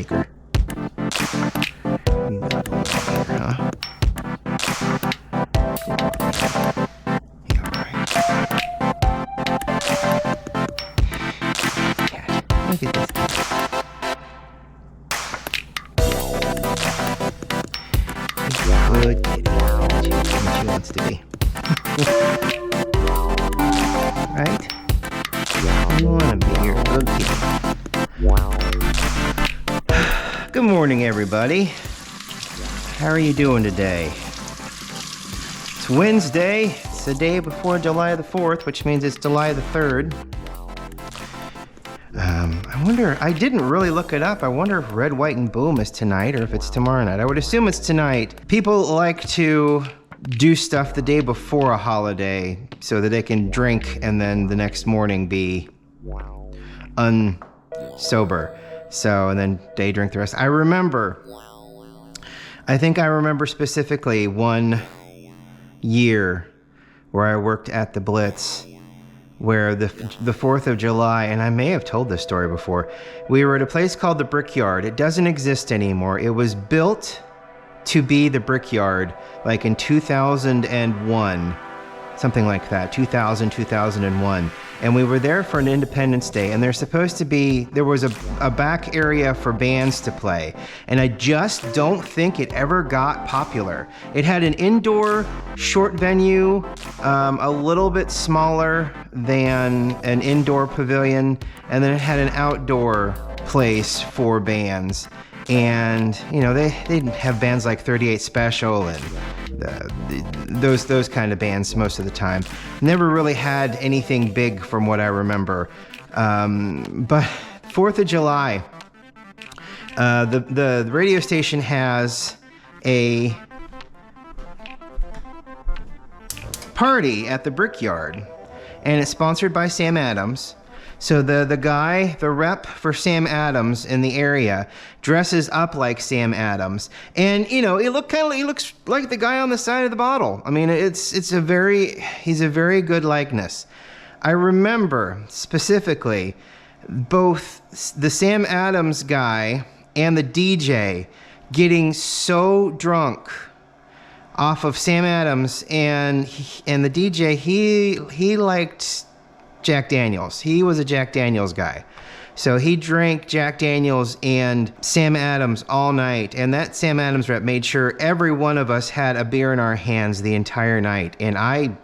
maker. You got a little here, huh? Look at this thing. Good kitty. What she wants to be. Right? You want to be your good kitty. Good morning, everybody. How are you doing today? It's Wednesday. It's the day before July the 4th, which means it's July the 3rd. I wonder, I didn't really look it up. I wonder if Red, White, and Boom is tonight or if it's tomorrow night. I would assume it's tonight. People like to do stuff the day before a holiday so that they can drink and then the next morning be unsober. So, and then day drink the rest. I think I remember specifically one year where I worked at the Blitz, where the 4th of July, and I may have told this story before, we were at a place called the Brickyard. It doesn't exist anymore. It was built to be the Brickyard like in 2001, something like that, 2001. And we were there for an Independence Day, and there was a back area for bands to play. And I just don't think it ever got popular. It had an indoor short venue, a little bit smaller than an indoor pavilion, and then it had an outdoor place for bands. And, you know, they didn't have bands like 38 Special and those kind of bands most of the time. Never really had anything big from what I remember. But 4th of July, the radio station has a party at the Brickyard, and it's sponsored by Sam Adams. So the rep for Sam Adams in the area dresses up like Sam Adams, and you know, he looks like the guy on the side of the bottle. I mean, he's a very good likeness. I remember specifically both the Sam Adams guy and the DJ getting so drunk off of Sam Adams, and the DJ he liked Jack Daniels. He was a Jack Daniels guy. So he drank Jack Daniels and Sam Adams all night. And that Sam Adams rep made sure every one of us had a beer in our hands the entire night. And I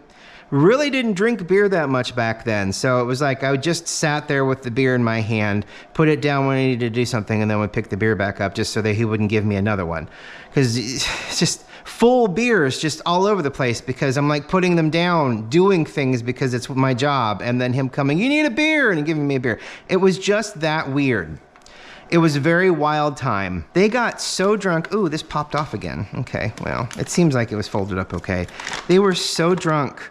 really didn't drink beer that much back then. So it was like I just sat there with the beer in my hand, put it down when I needed to do something, and then would pick the beer back up just so that he wouldn't give me another one. Because it's just full beers just all over the place because I'm like putting them down, doing things because it's my job, and then him coming, you need a beer, and giving me a beer. It was just that weird. It was a very wild time. They got so drunk. Ooh, this popped off again. Okay, well, it seems like it was folded up okay. They were so drunk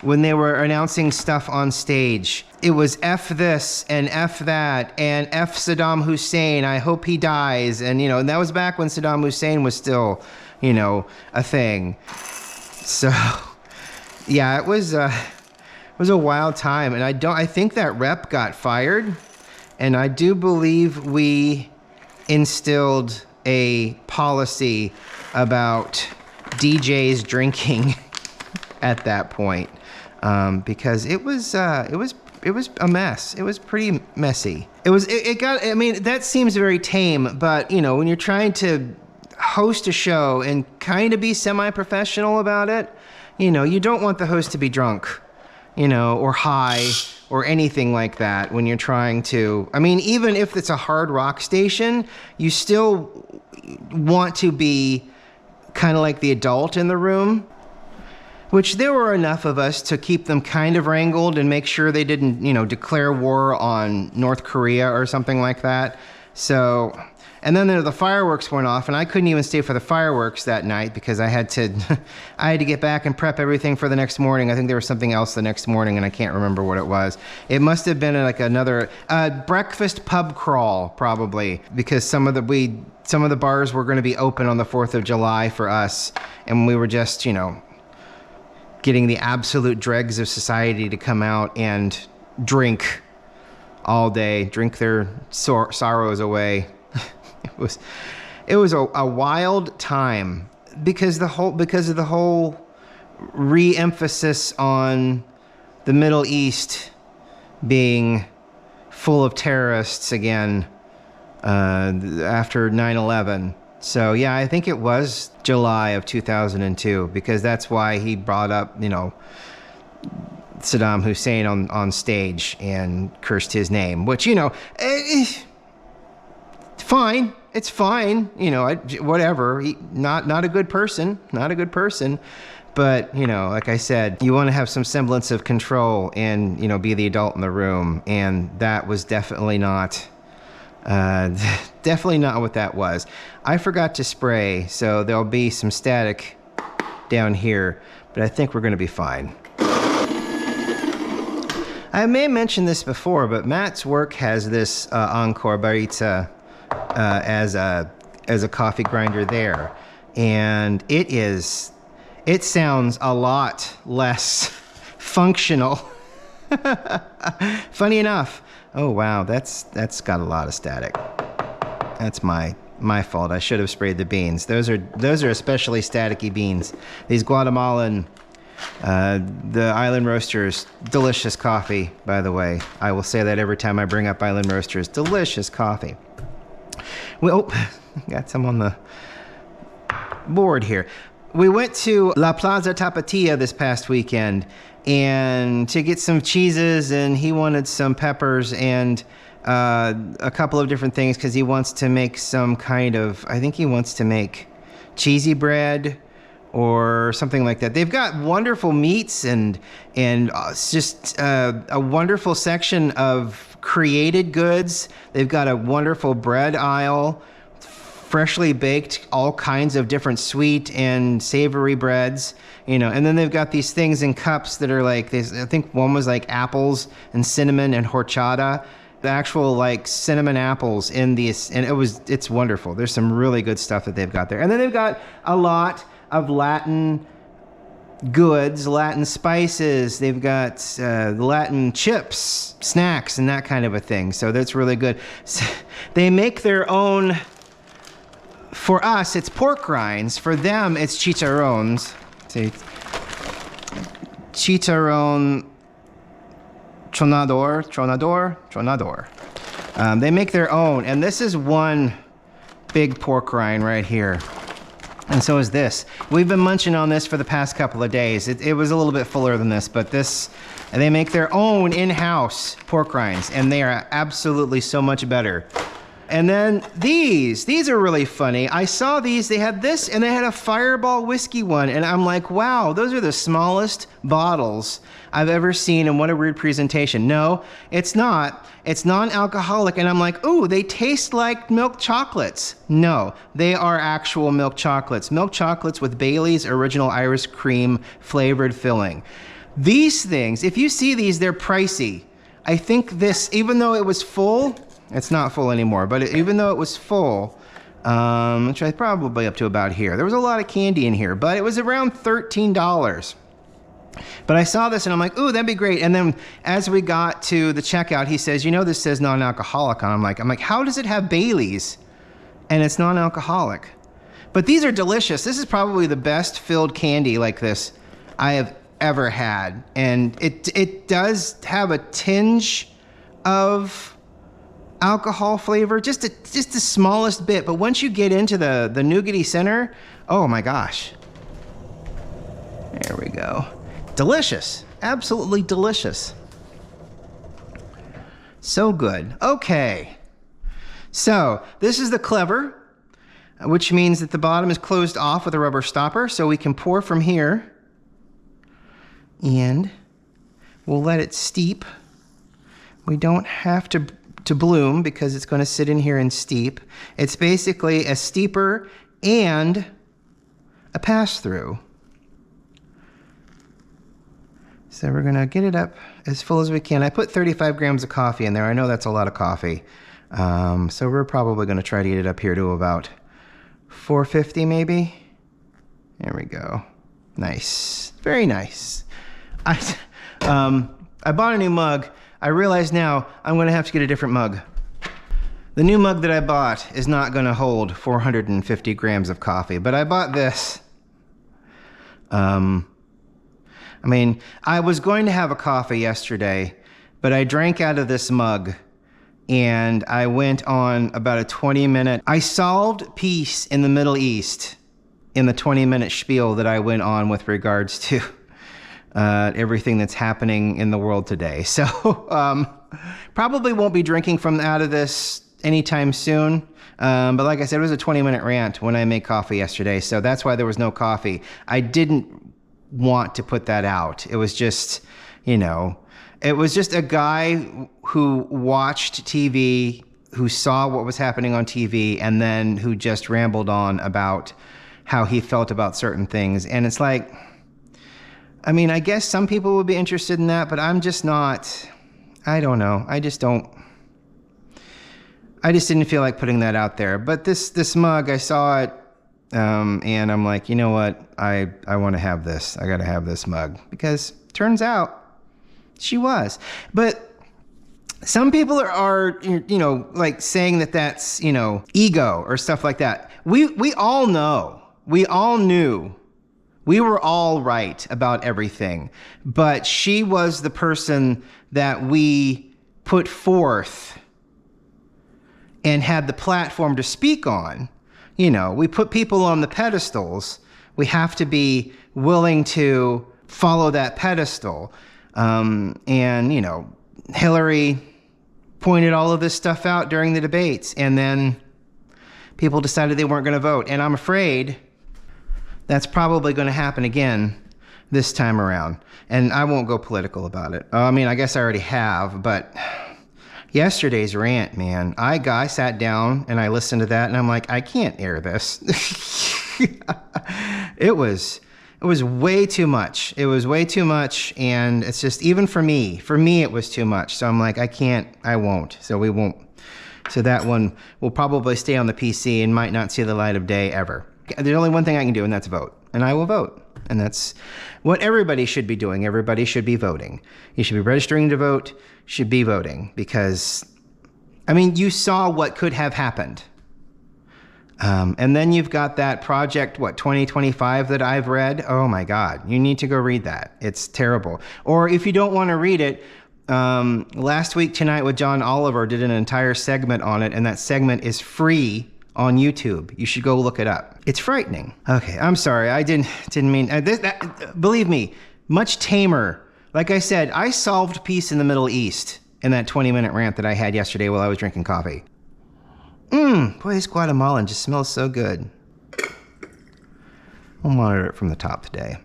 when they were announcing stuff on stage. It was F this and F that and F Saddam Hussein, I hope he dies. And, you know, and that was back when Saddam Hussein was still, you know, a thing. So, yeah, it was a wild time. And I think that rep got fired. And I do believe we instilled a policy about DJs drinking at that point. Because it was a mess. It was pretty messy. I mean, that seems very tame, but you know, when you're trying to host a show and kind of be semi-professional about it, you know, you don't want the host to be drunk, you know, or high or anything like that when you're trying to, I mean, even if it's a hard rock station, you still want to be kind of like the adult in the room. Which there were enough of us to keep them kind of wrangled and make sure they didn't, you know, declare war on North Korea or something like that. So, and then the fireworks went off, and I couldn't even stay for the fireworks that night because I had to get back and prep everything for the next morning. I think there was something else the next morning, and I can't remember what it was. It must have been like another breakfast pub crawl, probably, because some of the bars were going to be open on the 4th of July for us, and we were just, you know, getting the absolute dregs of society to come out and drink all day, drink their sorrows away. It was a wild time because of the whole re-emphasis on the Middle East being full of terrorists again after 9/11. So yeah, I think it was July of 2002 because that's why he brought up, you know, Saddam Hussein on stage and cursed his name, which, you know, fine. It's fine. You know, whatever. Not a good person. Not a good person. But, you know, like I said, you want to have some semblance of control and, you know, be the adult in the room. And that was definitely not what that was. I forgot to spray, so there'll be some static down here, but I think we're going to be fine. I may have mentioned this before, but Matt's work has this Encore Baritza as a coffee grinder there, and it sounds a lot less functional. Funny enough. Oh wow, that's got a lot of static. That's my fault. I should have sprayed the beans. Those are especially staticky beans. These Guatemalan, the Island Roasters, delicious coffee, by the way. I will say that every time I bring up Island Roasters, delicious coffee. Well, got some on the board here. We went to La Plaza Tapatia this past weekend and to get some cheeses, and he wanted some peppers and a couple of different things because he wants to make some kind of, I think he wants to make cheesy bread or something like that. They've got wonderful meats and just a wonderful section of created goods. They've got a wonderful bread aisle, freshly baked, all kinds of different sweet and savory breads, you know, and then they've got these things in cups that are like this. I think one was like apples and cinnamon and horchata, the actual like cinnamon apples in these, and it's wonderful. There's some really good stuff that they've got there. And then they've got a lot of Latin goods, Latin spices. They've got Latin chips, snacks, and that kind of a thing. So that's really good. So they make their own. For us, it's pork rinds. For them, it's chicharrones. See, chicharrón tronador. They make their own, and this is one big pork rind right here. And so is this. We've been munching on this for the past couple of days. It was a little bit fuller than this, but they make their own in-house pork rinds, and they are absolutely so much better. And then these are really funny. I saw these, they had this, and they had a Fireball whiskey one, and I'm like, wow, those are the smallest bottles I've ever seen, and what a weird presentation. No, it's not. It's non-alcoholic, and I'm like, ooh, they taste like milk chocolates. No, they are actual milk chocolates. Milk chocolates with Bailey's Original Irish Cream flavored filling. These things, if you see these, they're pricey. I think this, even though it was full, it's not full anymore, but even though it was full, which I probably up to about here. There was a lot of candy in here, but it was around $13. But I saw this and I'm like, ooh, that'd be great. And then as we got to the checkout, he says, you know, this says non-alcoholic. And I'm like, how does it have Bailey's and it's non-alcoholic? But these are delicious. This is probably the best filled candy like this I have ever had. And it does have a tinge of alcohol flavor, just the smallest bit, but once you get into the nougaty center, oh my gosh. There we go. Delicious. Absolutely delicious. So good. Okay. So this is the clever, which means that the bottom is closed off with a rubber stopper, so we can pour from here, and we'll let it steep. We don't have to bloom because it's going to sit in here and steep. It's basically a steeper and a pass-through. So we're going to get it up as full as we can. I put 35 grams of coffee in there. I know that's a lot of coffee. So we're probably going to try to get it up here to about 450 maybe. There we go. Nice. Very nice. I bought a new mug. I realize now I'm going to have to get a different mug. The new mug that I bought is not going to hold 450 grams of coffee, but I bought this. I mean, I was going to have a coffee yesterday, but I drank out of this mug and I went on about a 20-minute... I solved peace in the Middle East in the 20-minute spiel that I went on with regards to everything that's happening in the world today. So probably won't be drinking from out of this anytime soon. But like I said, it was a 20-minute rant when I made coffee yesterday, so that's why there was no coffee. I didn't want to put that out. It was just, you know, it was just a guy who watched TV, who saw what was happening on TV, and then who just rambled on about how he felt about certain things. And it's like, I mean, I guess some people would be interested in that, but I'm just not. I don't know. I just didn't feel like putting that out there. But this mug, I saw it, and I'm like, you know what? I want to have this. I got to have this mug. Because turns out she was. But some people are you know, like saying that that's, you know, ego or stuff like that. We all know. We all knew. We were all right about everything. But she was the person that we put forth and had the platform to speak on. You know, we put people on the pedestals. We have to be willing to follow that pedestal. And, you know, Hillary pointed all of this stuff out during the debates, and then people decided they weren't going to vote. And I'm afraid that's probably going to happen again this time around. And I won't go political about it. I mean, I guess I already have, but yesterday's rant, man, I sat down and I listened to that and I'm like, I can't air this. It was way too much. It was way too much. And it's just, even for me, it was too much. So I'm like, I won't. So we won't. So that one will probably stay on the PC and might not see the light of day ever. There's only one thing I can do, and that's vote. And I will vote. And that's what everybody should be doing. Everybody should be voting. You should be registering to vote, should be voting. Because, I mean, you saw what could have happened. And then you've got that project, 2025 that I've read. Oh my God, you need to go read that. It's terrible. Or if you don't want to read it, last week Tonight with John Oliver did an entire segment on it, and that segment is free on YouTube. You should go look it up. It's frightening. Okay, I'm sorry. I didn't mean believe me, much tamer. Like I said, I solved peace in the Middle East in that 20-minute rant that I had yesterday while I was drinking coffee. Boy, this Guatemalan just smells so good. I'll monitor it from the top today.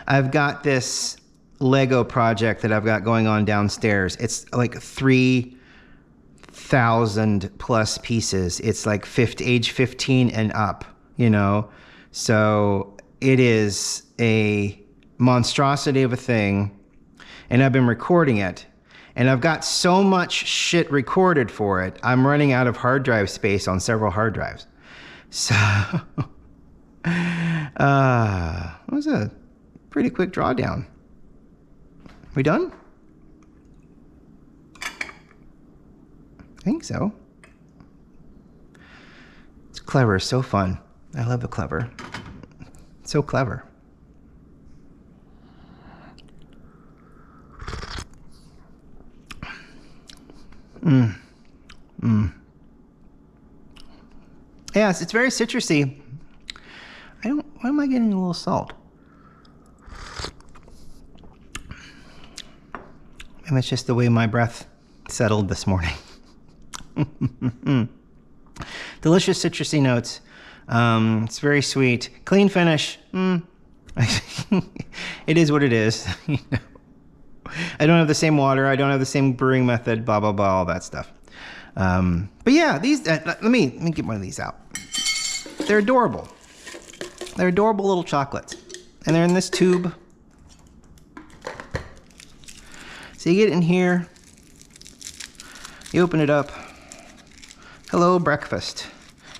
I've got this Lego project that I've got going on downstairs. It's like 3,000 plus pieces. It's like age 15 and up, you know? So it is a monstrosity of a thing, and I've been recording it. And I've got so much shit recorded for it, I'm running out of hard drive space on several hard drives. So, it was a pretty quick drawdown. We done? I think so. It's clever, so fun. I love the clever. It's so clever. Yes, it's very citrusy. Why am I getting a little salt? Maybe it's just the way my breath settled this morning. Delicious citrusy notes. It's very sweet. Clean finish. It is what it is. You know. I don't have the same water. I don't have the same brewing method. Blah blah blah. All that stuff. But yeah, these. Let me get one of these out. They're adorable. They're adorable little chocolates, and they're in this tube. So you get it in here. You open it up. Hello, breakfast.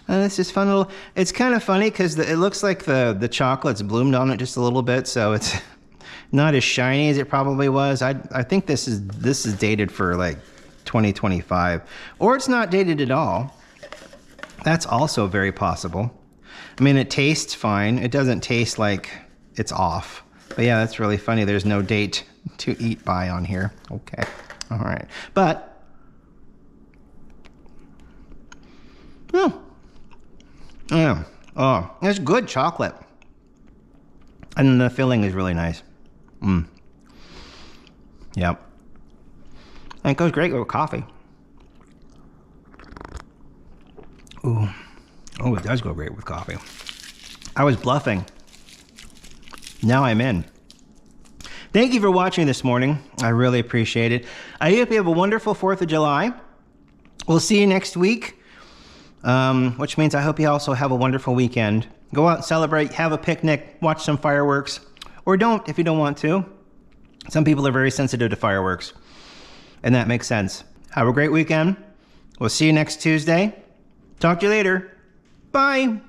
And it's just fun little. It's kind of funny because it looks like the chocolate's bloomed on it just a little bit, so it's not as shiny as it probably was. I think this is dated for like 2025. Or it's not dated at all. That's also very possible. I mean, it tastes fine. It doesn't taste like it's off. But yeah, that's really funny. There's no date to eat by on here. Okay. All right. But, yeah. Oh, it's good chocolate. And the filling is really nice. Yep. And it goes great with coffee. Ooh. Oh, it does go great with coffee. I was bluffing. Now I'm in. Thank you for watching this morning. I really appreciate it. I hope you have a wonderful 4th of July. We'll see you next week, which means I hope you also have a wonderful weekend. Go out and celebrate, have a picnic, watch some fireworks, or don't if you don't want to. Some people are very sensitive to fireworks, and that makes sense. Have a great weekend. We'll see you next Tuesday. Talk to you later. Bye.